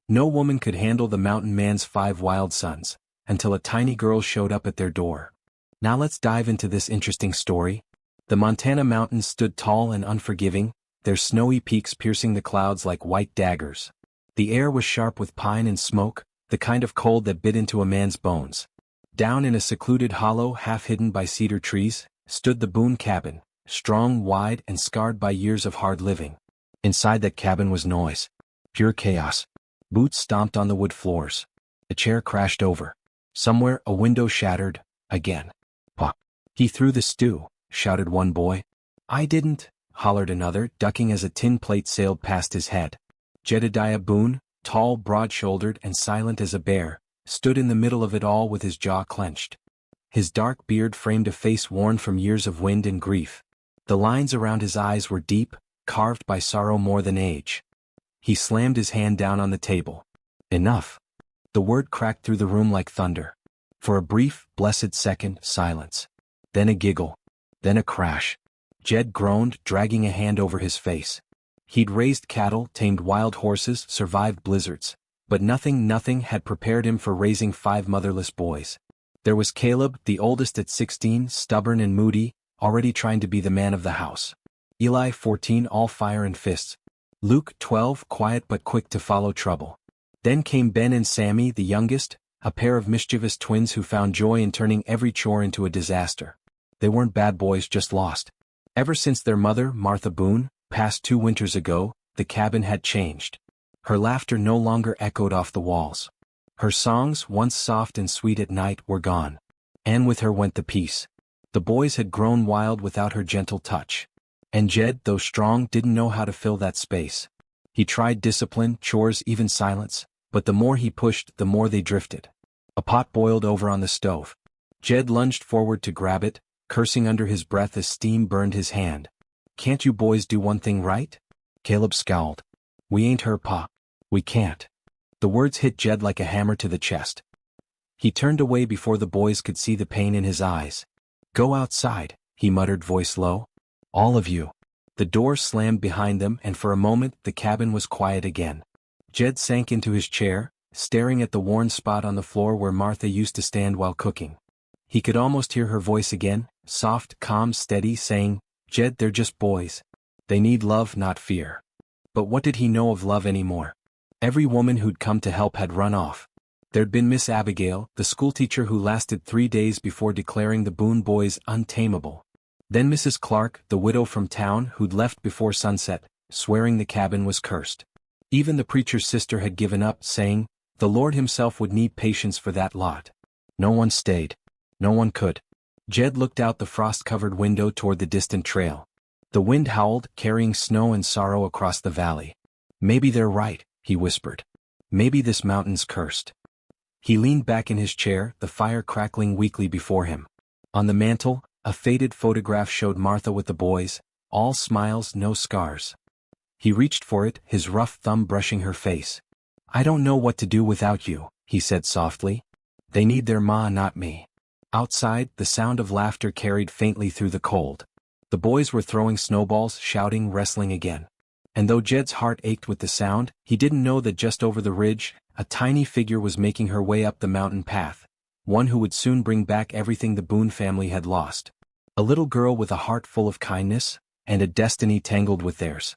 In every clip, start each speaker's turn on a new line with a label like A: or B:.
A: No woman could handle the mountain man's 5 wild sons, until a tiny girl showed up at their door. Now let's dive into this interesting story. The Montana mountains stood tall and unforgiving, their snowy peaks piercing the clouds like white daggers. The air was sharp with pine and smoke, the kind of cold that bit into a man's bones. Down in a secluded hollow half hidden by cedar trees, stood the Boone cabin, strong, wide, and scarred by years of hard living. Inside that cabin was noise. Pure chaos. Boots stomped on the wood floors. A chair crashed over. Somewhere a window shattered, again. "Pop! He threw the stew," shouted one boy. "I didn't," hollered another, ducking as a tin plate sailed past his head. Jedediah Boone, tall, broad-shouldered, and silent as a bear, stood in the middle of it all with his jaw clenched. His dark beard framed a face worn from years of wind and grief. The lines around his eyes were deep, carved by sorrow more than age. He slammed his hand down on the table. "Enough." The word cracked through the room like thunder. For a brief, blessed second, silence. Then a giggle. Then a crash. Jed groaned, dragging a hand over his face. He'd raised cattle, tamed wild horses, survived blizzards. But nothing had prepared him for raising 5 motherless boys. There was Caleb, the oldest at 16, stubborn and moody, already trying to be the man of the house. Eli, 14, all fire and fists. Luke, 12, quiet but quick to follow trouble. Then came Ben and Sammy, the youngest, a pair of mischievous twins who found joy in turning every chore into a disaster. They weren't bad boys, just lost. Ever since their mother, Martha Boone, passed 2 winters ago, the cabin had changed. Her laughter no longer echoed off the walls. Her songs, once soft and sweet at night, were gone. And with her went the peace. The boys had grown wild without her gentle touch. And Jed, though strong, didn't know how to fill that space. He tried discipline, chores, even silence, but the more he pushed, the more they drifted. A pot boiled over on the stove. Jed lunged forward to grab it, cursing under his breath as steam burned his hand. "Can't you boys do one thing right?" Caleb scowled. "We ain't her pa. We can't." The words hit Jed like a hammer to the chest. He turned away before the boys could see the pain in his eyes. "Go outside," he muttered, voice low. "All of you." The door slammed behind them, and for a moment the cabin was quiet again. Jed sank into his chair, staring at the worn spot on the floor where Martha used to stand while cooking. He could almost hear her voice again, soft, calm, steady, saying, "Jed, they're just boys. They need love, not fear." But what did he know of love anymore? Every woman who'd come to help had run off. There'd been Miss Abigail, the schoolteacher who lasted 3 days before declaring the Boone boys untamable. Then Mrs. Clark, the widow from town who'd left before sunset, swearing the cabin was cursed. Even the preacher's sister had given up, saying, the Lord himself would need patience for that lot. No one stayed. No one could. Jed looked out the frost-covered window toward the distant trail. The wind howled, carrying snow and sorrow across the valley. "Maybe they're right," he whispered. "Maybe this mountain's cursed." He leaned back in his chair, the fire crackling weakly before him. On the mantel, a faded photograph showed Martha with the boys, all smiles, no scars. He reached for it, his rough thumb brushing her face. "I don't know what to do without you," he said softly. "They need their ma, not me." Outside, the sound of laughter carried faintly through the cold. The boys were throwing snowballs, shouting, wrestling again. And though Jed's heart ached with the sound, he didn't know that just over the ridge, a tiny figure was making her way up the mountain path, one who would soon bring back everything the Boone family had lost. A little girl with a heart full of kindness, and a destiny tangled with theirs.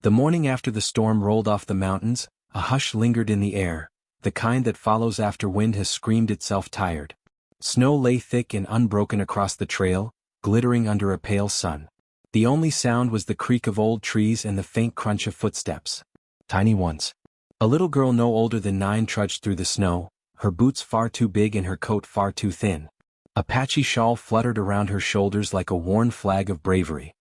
A: The morning after the storm rolled off the mountains, a hush lingered in the air, the kind that follows after wind has screamed itself tired. Snow lay thick and unbroken across the trail, glittering under a pale sun. The only sound was the creak of old trees and the faint crunch of footsteps. Tiny ones. A little girl no older than 9 trudged through the snow, her boots far too big and her coat far too thin. A patchy shawl fluttered around her shoulders like a worn flag of bravery.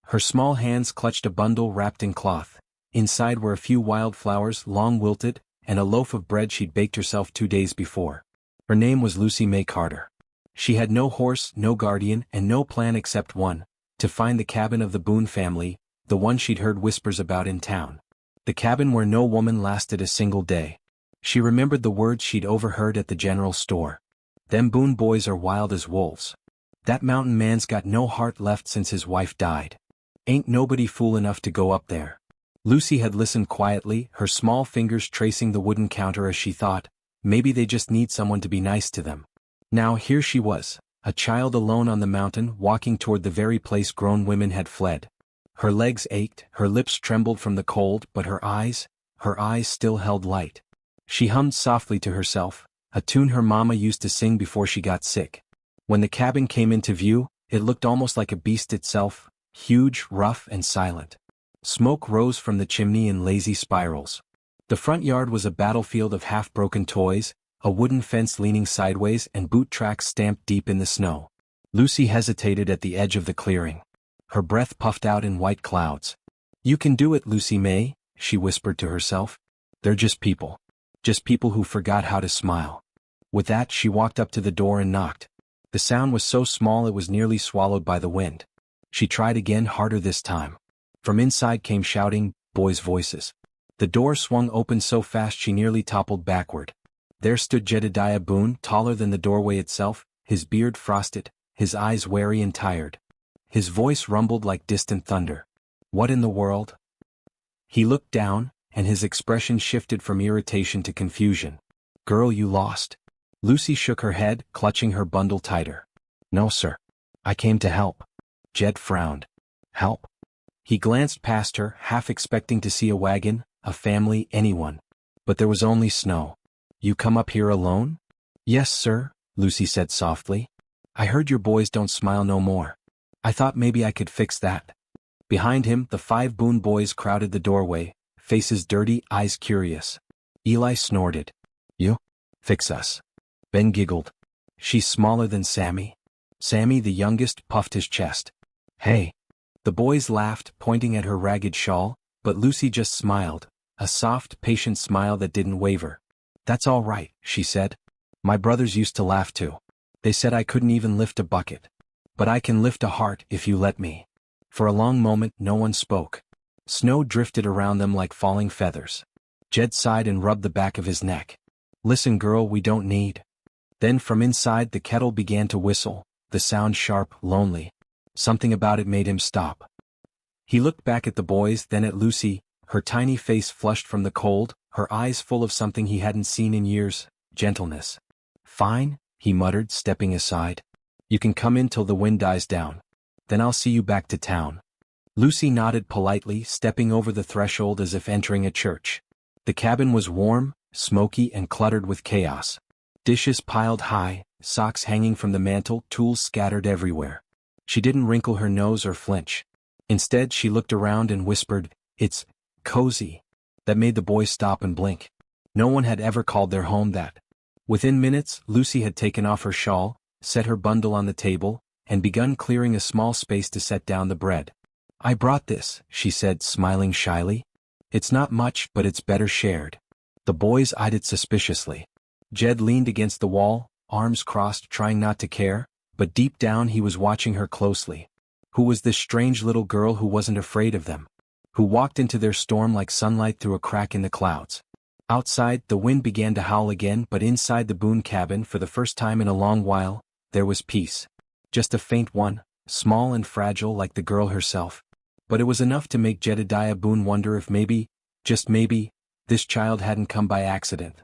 A: Her small hands clutched a bundle wrapped in cloth. Inside were a few wildflowers, long wilted, and a loaf of bread she'd baked herself 2 days before. Her name was Lucy May Carter. She had no horse, no guardian, and no plan except one, to find the cabin of the Boone family, the one she'd heard whispers about in town. The cabin where no woman lasted a single day. She remembered the words she'd overheard at the general store. "Them Boone boys are wild as wolves. That mountain man's got no heart left since his wife died. Ain't nobody fool enough to go up there." Lucy had listened quietly, her small fingers tracing the wooden counter as she thought, maybe they just need someone to be nice to them. Now here she was, a child alone on the mountain walking toward the very place grown women had fled. Her legs ached, her lips trembled from the cold, but her eyes still held light. She hummed softly to herself, a tune her mama used to sing before she got sick. When the cabin came into view, it looked almost like a beast itself, huge, rough, and silent. Smoke rose from the chimney in lazy spirals. The front yard was a battlefield of half-broken toys, a wooden fence leaning sideways and boot tracks stamped deep in the snow. Lucy hesitated at the edge of the clearing. Her breath puffed out in white clouds. "You can do it, Lucy May," she whispered to herself. "They're just people. Just people who forgot how to smile." With that, she walked up to the door and knocked. The sound was so small it was nearly swallowed by the wind. She tried again, harder this time. From inside came shouting, boys' voices. The door swung open so fast she nearly toppled backward. There stood Jedediah Boone, taller than the doorway itself, his beard frosted, his eyes wary and tired. His voice rumbled like distant thunder. "What in the world?" He looked down, and his expression shifted from irritation to confusion. "Girl, you lost?" Lucy shook her head, clutching her bundle tighter. "No, sir. I came to help." Jed frowned. "Help?" He glanced past her, half expecting to see a wagon, a family, anyone. But there was only snow. "You come up here alone?" "Yes, sir," Lucy said softly. "I heard your boys don't smile no more. I thought maybe I could fix that." Behind him, the 5 Boone boys crowded the doorway, faces dirty, eyes curious. Eli snorted. "You? Fix us." Ben giggled. "She's smaller than Sammy." Sammy, the youngest, puffed his chest. "Hey." The boys laughed, pointing at her ragged shawl, but Lucy just smiled, a soft, patient smile that didn't waver. "That's all right," she said. "My brothers used to laugh too. They said I couldn't even lift a bucket. But I can lift a heart if you let me." For a long moment no one spoke. Snow drifted around them like falling feathers. Jed sighed and rubbed the back of his neck. "Listen, girl, we don't need." Then from inside the kettle began to whistle, the sound sharp, lonely. Something about it made him stop. He looked back at the boys, then at Lucy, her tiny face flushed from the cold, her eyes full of something he hadn't seen in years, gentleness. "Fine," he muttered, stepping aside. "You can come in till the wind dies down. Then I'll see you back to town." Lucy nodded politely, stepping over the threshold as if entering a church. The cabin was warm, smoky, and cluttered with chaos. Dishes piled high, socks hanging from the mantel, tools scattered everywhere. She didn't wrinkle her nose or flinch. Instead, she looked around and whispered, "It's cozy." That made the boys stop and blink. No one had ever called their home that. Within minutes, Lucy had taken off her shawl, set her bundle on the table, and begun clearing a small space to set down the bread. "I brought this," she said, smiling shyly. "It's not much, but it's better shared." The boys eyed it suspiciously. Jed leaned against the wall, arms crossed, trying not to care, but deep down he was watching her closely. Who was this strange little girl who wasn't afraid of them? Who walked into their storm like sunlight through a crack in the clouds? Outside, the wind began to howl again, but inside the Boone cabin, for the first time in a long while, there was peace. Just a faint one, small and fragile like the girl herself. But it was enough to make Jedediah Boone wonder if maybe, just maybe, this child hadn't come by accident.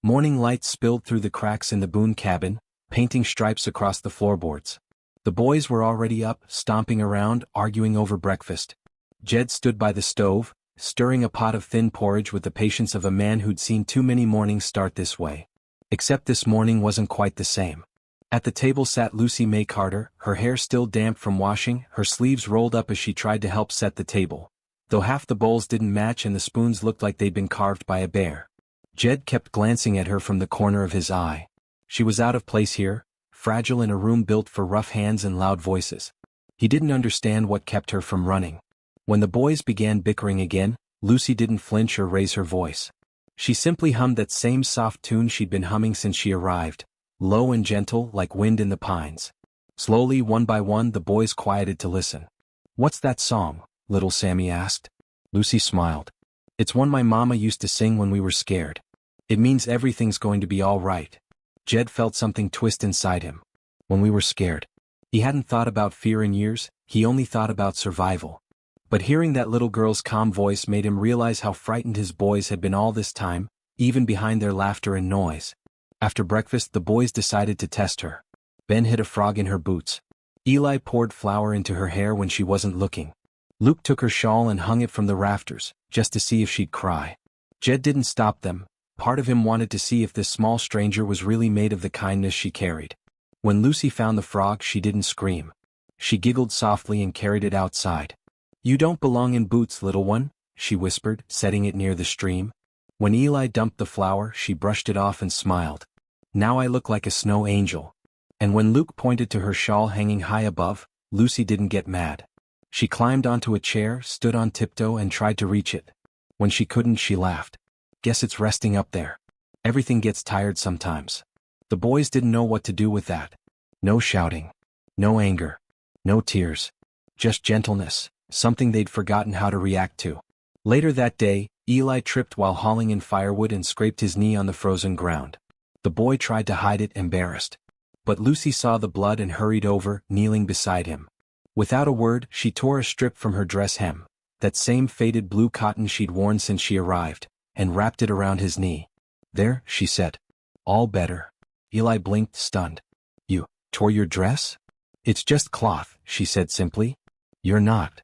A: Morning light spilled through the cracks in the Boone cabin, painting stripes across the floorboards. The boys were already up, stomping around, arguing over breakfast. Jed stood by the stove, stirring a pot of thin porridge with the patience of a man who'd seen too many mornings start this way. Except this morning wasn't quite the same. At the table sat Lucy May Carter, her hair still damp from washing, her sleeves rolled up as she tried to help set the table. Though half the bowls didn't match and the spoons looked like they'd been carved by a bear. Jed kept glancing at her from the corner of his eye. She was out of place here, fragile in a room built for rough hands and loud voices. He didn't understand what kept her from running. When the boys began bickering again, Lucy didn't flinch or raise her voice. She simply hummed that same soft tune she'd been humming since she arrived, low and gentle like wind in the pines. Slowly, one by one, the boys quieted to listen. "What's that song?" little Sammy asked. Lucy smiled. "It's one my mama used to sing when we were scared. It means everything's going to be all right." Jed felt something twist inside him. When we were scared. He hadn't thought about fear in years, he only thought about survival. But hearing that little girl's calm voice made him realize how frightened his boys had been all this time, even behind their laughter and noise. After breakfast, the boys decided to test her. Ben hid a frog in her boots. Eli poured flour into her hair when she wasn't looking. Luke took her shawl and hung it from the rafters, just to see if she'd cry. Jed didn't stop them. Part of him wanted to see if this small stranger was really made of the kindness she carried. When Lucy found the frog, she didn't scream. She giggled softly and carried it outside. "You don't belong in boots, little one," she whispered, setting it near the stream. When Eli dumped the flour, she brushed it off and smiled. "Now I look like a snow angel." And when Luke pointed to her shawl hanging high above, Lucy didn't get mad. She climbed onto a chair, stood on tiptoe and tried to reach it. When she couldn't, she laughed. "Guess it's resting up there. Everything gets tired sometimes." The boys didn't know what to do with that. No shouting. No anger. No tears. Just gentleness, something they'd forgotten how to react to. Later that day, Eli tripped while hauling in firewood and scraped his knee on the frozen ground. The boy tried to hide it, embarrassed. But Lucy saw the blood and hurried over, kneeling beside him. Without a word, she tore a strip from her dress hem, that same faded blue cotton she'd worn since she arrived, and wrapped it around his knee. "There," she said. "All better." Eli blinked, stunned. "You tore your dress?" "It's just cloth," she said simply. "You're not."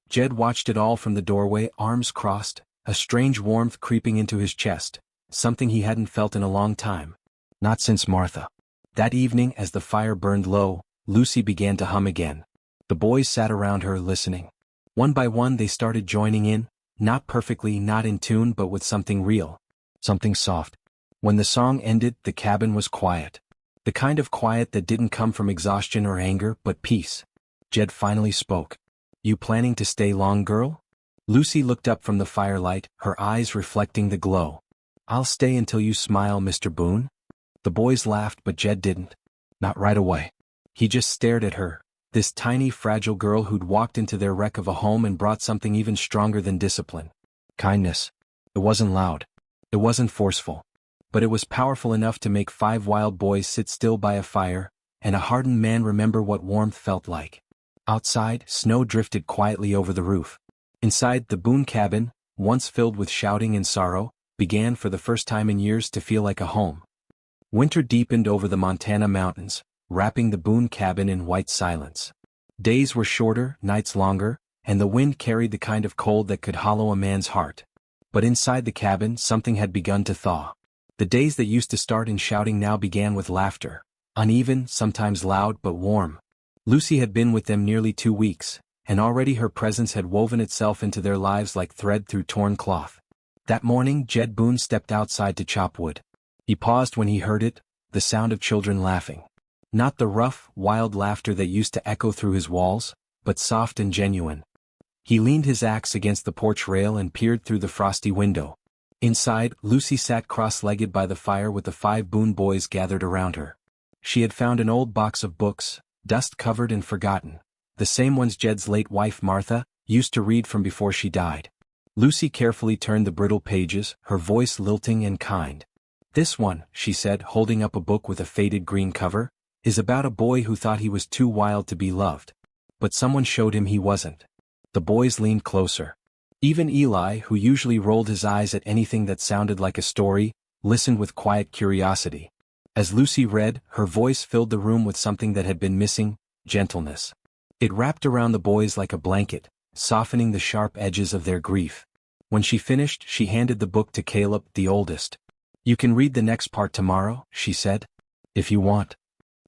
A: Jed watched it all from the doorway, arms crossed, a strange warmth creeping into his chest, something he hadn't felt in a long time. Not since Martha. That evening, as the fire burned low, Lucy began to hum again. The boys sat around her, listening. One by one they started joining in, not perfectly, not in tune, but with something real. Something soft. When the song ended, the cabin was quiet. The kind of quiet that didn't come from exhaustion or anger, but peace. Jed finally spoke. "You planning to stay long, girl?" Lucy looked up from the firelight, her eyes reflecting the glow. "I'll stay until you smile, Mr. Boone." The boys laughed, but Jed didn't. Not right away. He just stared at her, this tiny, fragile girl who'd walked into their wreck of a home and brought something even stronger than discipline. Kindness. It wasn't loud. It wasn't forceful. But it was powerful enough to make 5 wild boys sit still by a fire, and a hardened man remember what warmth felt like. Outside, snow drifted quietly over the roof. Inside, the Boone cabin, once filled with shouting and sorrow, began for the first time in years to feel like a home. Winter deepened over the Montana mountains, wrapping the Boone cabin in white silence. Days were shorter, nights longer, and the wind carried the kind of cold that could hollow a man's heart. But inside the cabin, something had begun to thaw. The days that used to start in shouting now began with laughter, uneven, sometimes loud but warm. Lucy had been with them nearly 2 weeks, and already her presence had woven itself into their lives like thread through torn cloth. That morning, Jed Boone stepped outside to chop wood. He paused when he heard it, the sound of children laughing. Not the rough, wild laughter that used to echo through his walls, but soft and genuine. He leaned his axe against the porch rail and peered through the frosty window. Inside, Lucy sat cross-legged by the fire with the 5 Boone boys gathered around her. She had found an old box of books, dust-covered and forgotten, the same ones Jed's late wife Martha used to read from before she died. Lucy carefully turned the brittle pages, her voice lilting and kind. "This one," she said, holding up a book with a faded green cover, "is about a boy who thought he was too wild to be loved. But someone showed him he wasn't." The boys leaned closer. Even Eli, who usually rolled his eyes at anything that sounded like a story, listened with quiet curiosity. As Lucy read, her voice filled the room with something that had been missing: gentleness. It wrapped around the boys like a blanket, softening the sharp edges of their grief. When she finished, she handed the book to Caleb, the oldest. "You can read the next part tomorrow," she said. "If you want."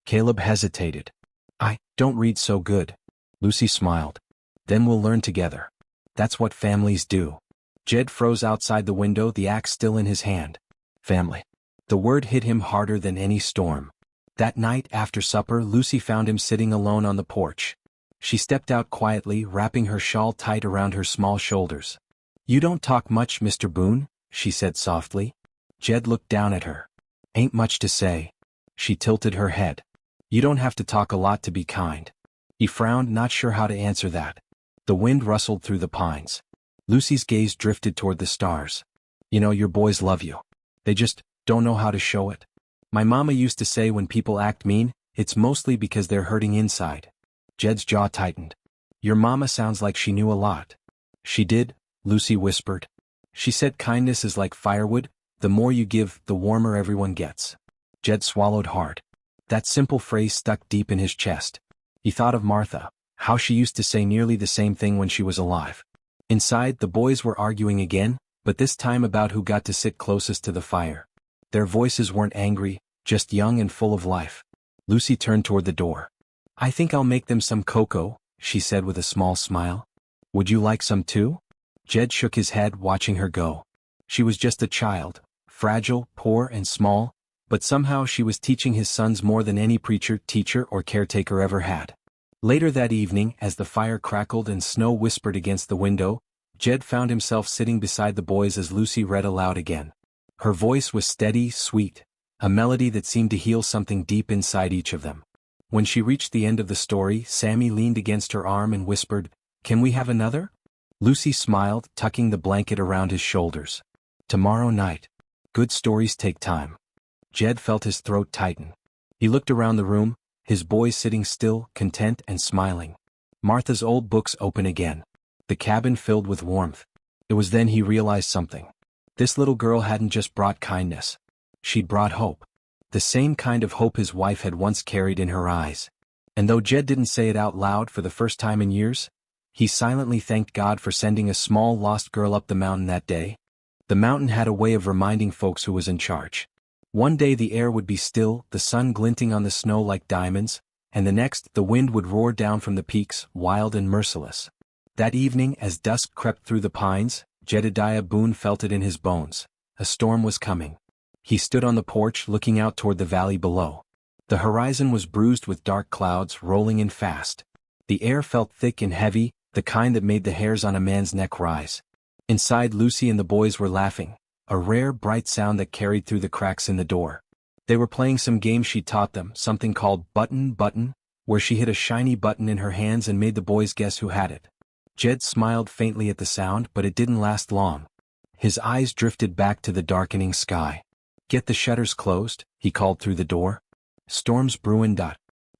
A: Caleb hesitated. "I don't read so good." Lucy smiled. "Then we'll learn together. That's what families do." Jed froze outside the window, the axe still in his hand. Family. The word hit him harder than any storm. That night, after supper, Lucy found him sitting alone on the porch. She stepped out quietly, wrapping her shawl tight around her small shoulders. "You don't talk much, Mr. Boone," she said softly. Jed looked down at her. "Ain't much to say." She tilted her head. "You don't have to talk a lot to be kind." He frowned, not sure how to answer that. The wind rustled through the pines. Lucy's gaze drifted toward the stars. "You know, your boys love you. They just don't know how to show it. My mama used to say when people act mean, it's mostly because they're hurting inside." Jed's jaw tightened. "Your mama sounds like she knew a lot." She did, Lucy whispered. She said kindness is like firewood, the more you give, the warmer everyone gets. Jed swallowed hard. That simple phrase stuck deep in his chest. He thought of Martha, how she used to say nearly the same thing when she was alive. Inside, the boys were arguing again, but this time about who got to sit closest to the fire. Their voices weren't angry, just young and full of life. Lucy turned toward the door. I think I'll make them some cocoa, she said with a small smile. Would you like some too? Jed shook his head, watching her go. She was just a child, fragile, poor and small, but somehow she was teaching his sons more than any preacher, teacher or caretaker ever had. Later that evening, as the fire crackled and snow whispered against the window, Jed found himself sitting beside the boys as Lucy read aloud again. Her voice was steady, sweet, a melody that seemed to heal something deep inside each of them. When she reached the end of the story, Sammy leaned against her arm and whispered, "Can we have another?" Lucy smiled, tucking the blanket around his shoulders. Tomorrow night. Good stories take time. Jed felt his throat tighten. He looked around the room, his boys sitting still, content and smiling. Martha's old books open again. The cabin filled with warmth. It was then he realized something. This little girl hadn't just brought kindness. She'd brought hope. The same kind of hope his wife had once carried in her eyes. And though Jed didn't say it out loud for the first time in years, he silently thanked God for sending a small lost girl up the mountain that day. The mountain had a way of reminding folks who was in charge. One day the air would be still, the sun glinting on the snow like diamonds, and the next the wind would roar down from the peaks, wild and merciless. That evening, as dusk crept through the pines, Jedediah Boone felt it in his bones. A storm was coming. He stood on the porch looking out toward the valley below. The horizon was bruised with dark clouds rolling in fast. The air felt thick and heavy, the kind that made the hairs on a man's neck rise. Inside, Lucy and the boys were laughing, a rare bright sound that carried through the cracks in the door. They were playing some game she taught them, something called Button, where she hid a shiny button in her hands and made the boys guess who had it. Jed smiled faintly at the sound, but it didn't last long. His eyes drifted back to the darkening sky. Get the shutters closed, he called through the door. Storm's brewing.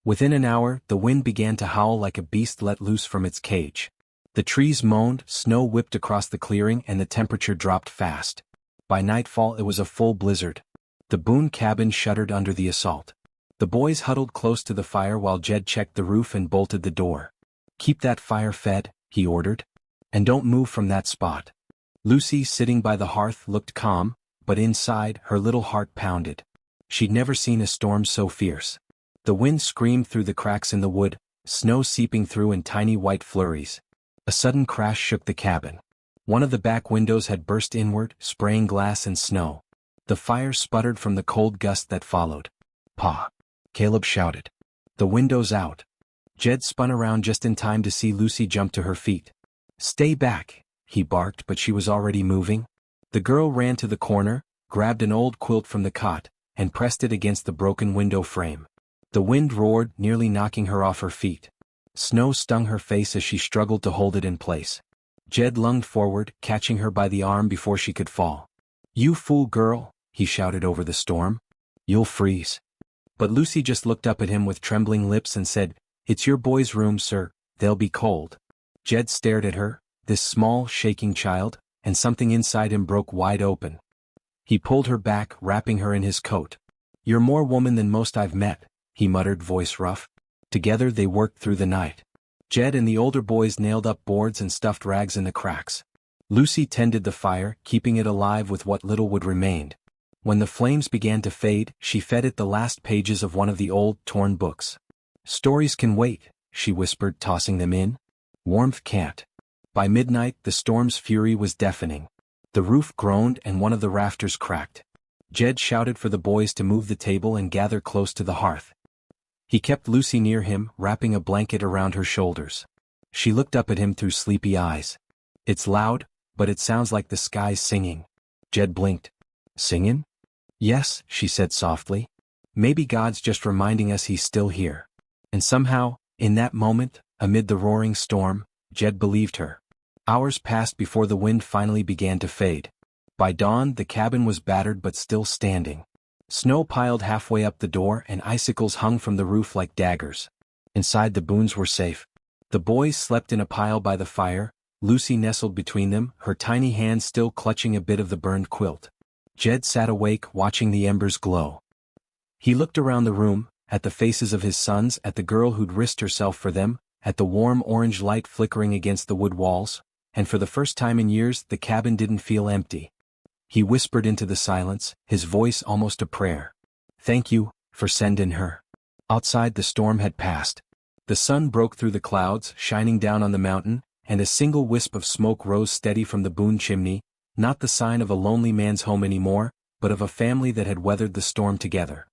A: Within an hour, the wind began to howl like a beast let loose from its cage. The trees moaned, snow whipped across the clearing and the temperature dropped fast. By nightfall it was a full blizzard. The Boone cabin shuddered under the assault. The boys huddled close to the fire while Jed checked the roof and bolted the door. Keep that fire fed, he ordered. And don't move from that spot. Lucy, sitting by the hearth, looked calm, but inside, her little heart pounded. She'd never seen a storm so fierce. The wind screamed through the cracks in the wood, snow seeping through in tiny white flurries. A sudden crash shook the cabin. One of the back windows had burst inward, spraying glass and snow. The fire sputtered from the cold gust that followed. "Pa!" Caleb shouted. "The window's out." Jed spun around just in time to see Lucy jump to her feet. "Stay back," he barked, but she was already moving. The girl ran to the corner, grabbed an old quilt from the cot, and pressed it against the broken window frame. The wind roared, nearly knocking her off her feet. Snow stung her face as she struggled to hold it in place. Jed lunged forward, catching her by the arm before she could fall. "You fool girl," he shouted over the storm. "You'll freeze." But Lucy just looked up at him with trembling lips and said, "It's your boys' room, sir, they'll be cold." Jed stared at her, this small, shaking child, and something inside him broke wide open. He pulled her back, wrapping her in his coat. "You're more woman than most I've met," he muttered, voice rough. Together they worked through the night. Jed and the older boys nailed up boards and stuffed rags in the cracks. Lucy tended the fire, keeping it alive with what little would remain. When the flames began to fade, she fed it the last pages of one of the old, torn books. "Stories can wait," she whispered, tossing them in. "Warmth can't." By midnight, the storm's fury was deafening. The roof groaned and one of the rafters cracked. Jed shouted for the boys to move the table and gather close to the hearth. He kept Lucy near him, wrapping a blanket around her shoulders. She looked up at him through sleepy eyes. "It's loud, but it sounds like the sky's singing." Jed blinked. "Singin'?" "Yes," she said softly. "Maybe God's just reminding us he's still here." And somehow, in that moment, amid the roaring storm, Jed believed her. Hours passed before the wind finally began to fade. By dawn, the cabin was battered but still standing. Snow piled halfway up the door and icicles hung from the roof like daggers. Inside, the Boones were safe. The boys slept in a pile by the fire, Lucy nestled between them, her tiny hand still clutching a bit of the burned quilt. Jed sat awake, watching the embers glow. He looked around the room, at the faces of his sons, at the girl who'd risked herself for them, at the warm orange light flickering against the wood walls, and for the first time in years the cabin didn't feel empty. He whispered into the silence, his voice almost a prayer. "Thank you, for sending her." Outside the storm had passed. The sun broke through the clouds, shining down on the mountain, and a single wisp of smoke rose steady from the Boone chimney, not the sign of a lonely man's home anymore, but of a family that had weathered the storm together.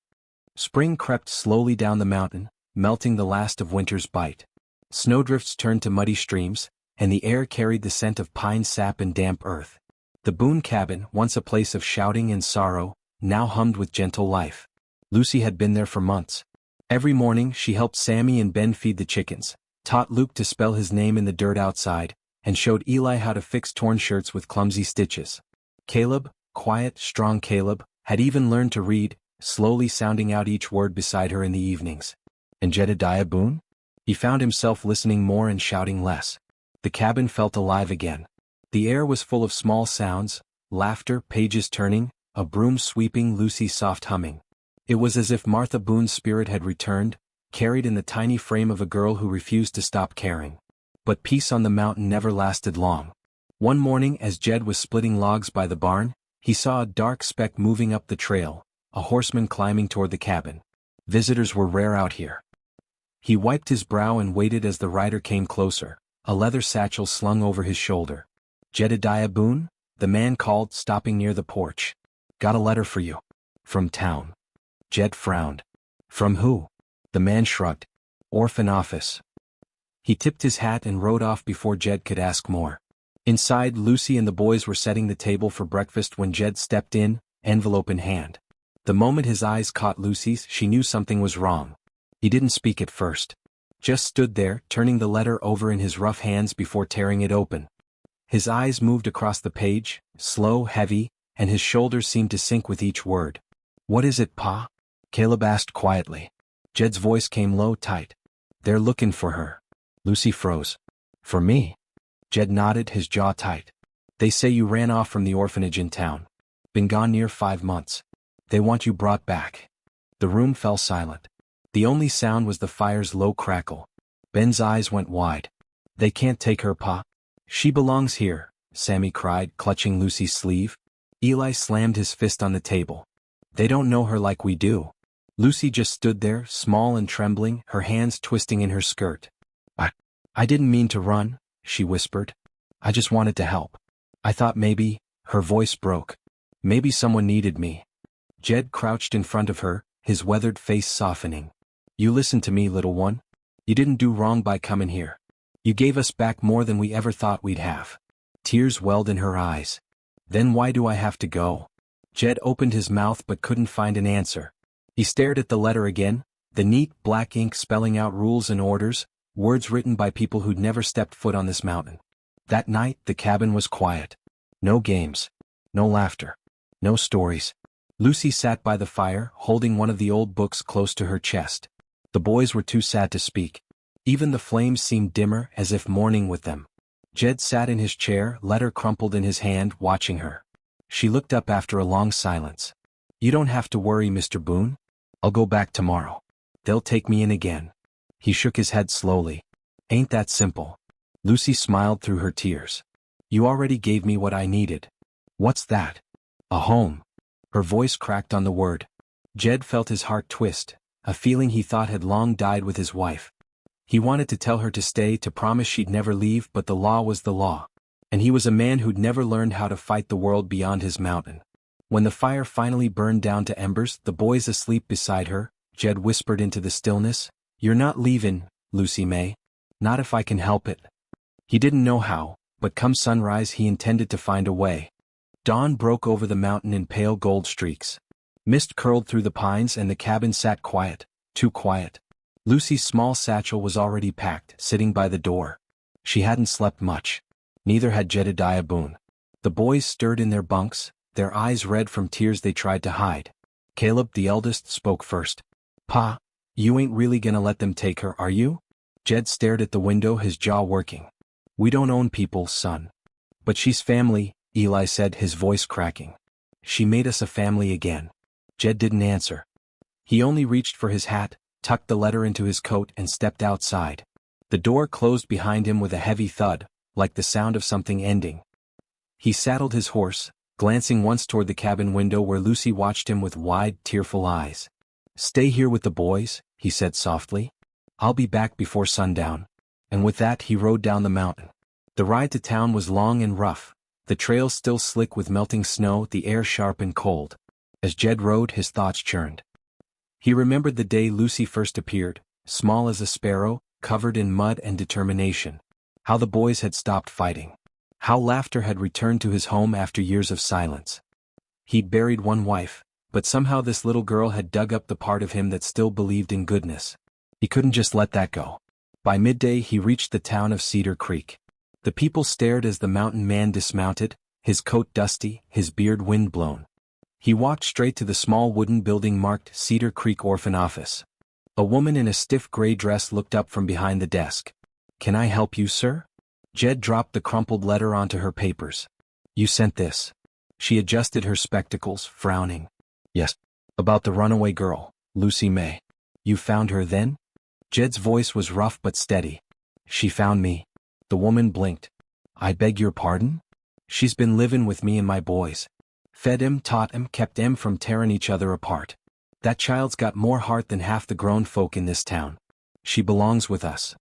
A: Spring crept slowly down the mountain, melting the last of winter's bite. Snowdrifts turned to muddy streams, and the air carried the scent of pine sap and damp earth. The Boone cabin, once a place of shouting and sorrow, now hummed with gentle life. Lucy had been there for months. Every morning she helped Sammy and Ben feed the chickens, taught Luke to spell his name in the dirt outside, and showed Eli how to fix torn shirts with clumsy stitches. Caleb, quiet, strong Caleb, had even learned to read, slowly sounding out each word beside her in the evenings. And Jedediah Boone? He found himself listening more and shouting less. The cabin felt alive again. The air was full of small sounds, laughter, pages turning, a broom sweeping, Lucy's soft humming. It was as if Martha Boone's spirit had returned, carried in the tiny frame of a girl who refused to stop caring. But peace on the mountain never lasted long. One morning, as Jed was splitting logs by the barn, he saw a dark speck moving up the trail, a horseman climbing toward the cabin. Visitors were rare out here. He wiped his brow and waited as the rider came closer, a leather satchel slung over his shoulder. "Jedediah Boone?" the man called, stopping near the porch. "Got a letter for you. From town." Jed frowned. "From who?" The man shrugged. "Orphan office." He tipped his hat and rode off before Jed could ask more. Inside, Lucy and the boys were setting the table for breakfast when Jed stepped in, envelope in hand. The moment his eyes caught Lucy's, she knew something was wrong. He didn't speak at first. Just stood there, turning the letter over in his rough hands before tearing it open. His eyes moved across the page, slow, heavy, and his shoulders seemed to sink with each word. "What is it, Pa?" Caleb asked quietly. Jed's voice came low, tight. "They're looking for her." Lucy froze. "For me?" Jed nodded, his jaw tight. "They say you ran off from the orphanage in town. Been gone near 5 months. They want you brought back." The room fell silent. The only sound was the fire's low crackle. Ben's eyes went wide. "They can't take her, Pa." "She belongs here," Sammy cried, clutching Lucy's sleeve. Eli slammed his fist on the table. "They don't know her like we do." Lucy just stood there, small and trembling, her hands twisting in her skirt. I didn't mean to run," she whispered. "I just wanted to help. I thought maybe," her voice broke, "maybe someone needed me." Jed crouched in front of her, his weathered face softening. "You listen to me, little one. You didn't do wrong by coming here. You gave us back more than we ever thought we'd have." Tears welled in her eyes. "Then why do I have to go?" Jed opened his mouth but couldn't find an answer. He stared at the letter again, the neat black ink spelling out rules and orders, words written by people who'd never stepped foot on this mountain. That night, the cabin was quiet. No games. No laughter. No stories. Lucy sat by the fire, holding one of the old books close to her chest. The boys were too sad to speak. Even the flames seemed dimmer, as if mourning with them. Jed sat in his chair, letter crumpled in his hand, watching her. She looked up after a long silence. "You don't have to worry, Mr. Boone. I'll go back tomorrow. They'll take me in again." He shook his head slowly. "Ain't that simple?" Lucy smiled through her tears. "You already gave me what I needed." "What's that?" "A home." Her voice cracked on the word. Jed felt his heart twist, a feeling he thought had long died with his wife. He wanted to tell her to stay, to promise she'd never leave, but the law was the law. And he was a man who'd never learned how to fight the world beyond his mountain. When the fire finally burned down to embers, the boys asleep beside her, Jed whispered into the stillness, "You're not leaving, Lucy May. Not if I can help it." He didn't know how, but come sunrise he intended to find a way. Dawn broke over the mountain in pale gold streaks. Mist curled through the pines and the cabin sat quiet, too quiet. Lucy's small satchel was already packed, sitting by the door. She hadn't slept much. Neither had Jedediah Boone. The boys stirred in their bunks, their eyes red from tears they tried to hide. Caleb, the eldest, spoke first. "Pa, you ain't really gonna let them take her, are you?" Jed stared at the window, his jaw working. We don't own people, son. But she's family, Eli said, his voice cracking. She made us a family again. Jed didn't answer. He only reached for his hat, tucked the letter into his coat and stepped outside. The door closed behind him with a heavy thud, like the sound of something ending. He saddled his horse, glancing once toward the cabin window where Lucy watched him with wide, tearful eyes. "Stay here with the boys," he said softly. "I'll be back before sundown." And with that he rode down the mountain. The ride to town was long and rough, the trails still slick with melting snow, the air sharp and cold. As Jed rode, his thoughts churned. He remembered the day Lucy first appeared, small as a sparrow, covered in mud and determination. How the boys had stopped fighting. How laughter had returned to his home after years of silence. He'd buried one wife, but somehow this little girl had dug up the part of him that still believed in goodness. He couldn't just let that go. By midday he reached the town of Cedar Creek. The people stared as the mountain man dismounted, his coat dusty, his beard wind-blown. He walked straight to the small wooden building marked Cedar Creek Orphan Office. A woman in a stiff gray dress looked up from behind the desk. "Can I help you, sir?" Jed dropped the crumpled letter onto her papers. "You sent this." She adjusted her spectacles, frowning. "Yes. About the runaway girl, Lucy May. You found her then?" Jed's voice was rough but steady. "She found me." The woman blinked. "I beg your pardon?" "She's been livin' with me and my boys. Fed 'em, taught 'em, kept 'em from tearing each other apart. That child's got more heart than half the grown folk in this town. She belongs with us."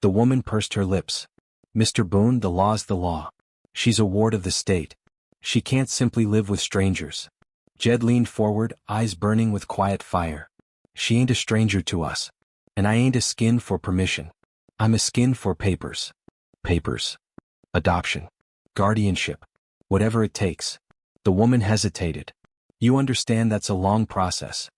A: The woman pursed her lips. "Mr. Boone, the law's the law. She's a ward of the state. She can't simply live with strangers." Jed leaned forward, eyes burning with quiet fire. "She ain't a stranger to us. And I ain't a skin for permission. I'm a skin for papers. Papers. Adoption. Guardianship. Whatever it takes." The woman hesitated. "You understand that's a long process."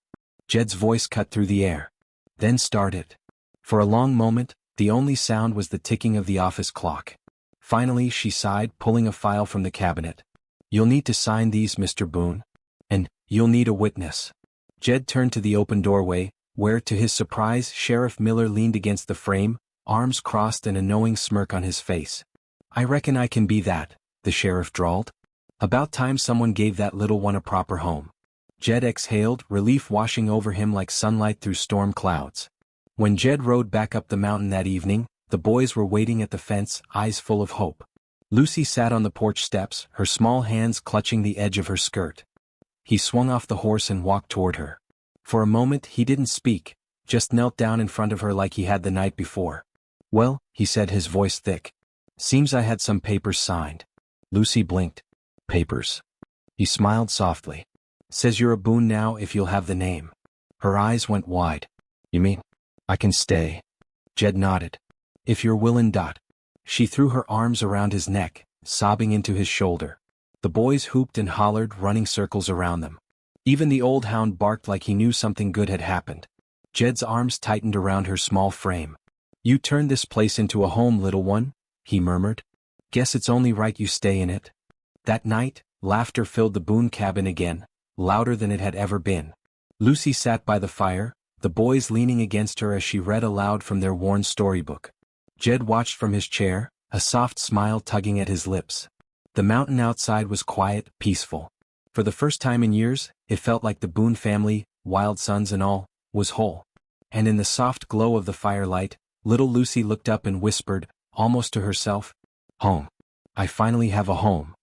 A: Jed's voice cut through the air. "Then start it." For a long moment, the only sound was the ticking of the office clock. Finally she sighed, pulling a file from the cabinet. "You'll need to sign these, Mr. Boone. And you'll need a witness." Jed turned to the open doorway, where, to his surprise, Sheriff Miller leaned against the frame, arms crossed and a knowing smirk on his face. "I reckon I can be that," the sheriff drawled. "About time someone gave that little one a proper home." Jed exhaled, relief washing over him like sunlight through storm clouds. When Jed rode back up the mountain that evening, the boys were waiting at the fence, eyes full of hope. Lucy sat on the porch steps, her small hands clutching the edge of her skirt. He swung off the horse and walked toward her. For a moment he didn't speak, just knelt down in front of her like he had the night before. "Well," he said, his voice thick. "Seems I had some papers signed." Lucy blinked. "Papers?" He smiled softly. "Says you're a Boone now if you'll have the name." Her eyes went wide. "You mean I can stay?" Jed nodded. "If you're willin', Dot." She threw her arms around his neck, sobbing into his shoulder. The boys hooped and hollered, running circles around them. Even the old hound barked like he knew something good had happened. Jed's arms tightened around her small frame. "You turned this place into a home, little one," he murmured. "Guess it's only right you stay in it." That night, laughter filled the Boone cabin again, louder than it had ever been. Lucy sat by the fire, the boys leaning against her as she read aloud from their worn storybook. Jed watched from his chair, a soft smile tugging at his lips. The mountain outside was quiet, peaceful. For the first time in years, it felt like the Boone family, wild sons and all, was whole. And in the soft glow of the firelight, little Lucy looked up and whispered, almost to herself, "Home. I finally have a home."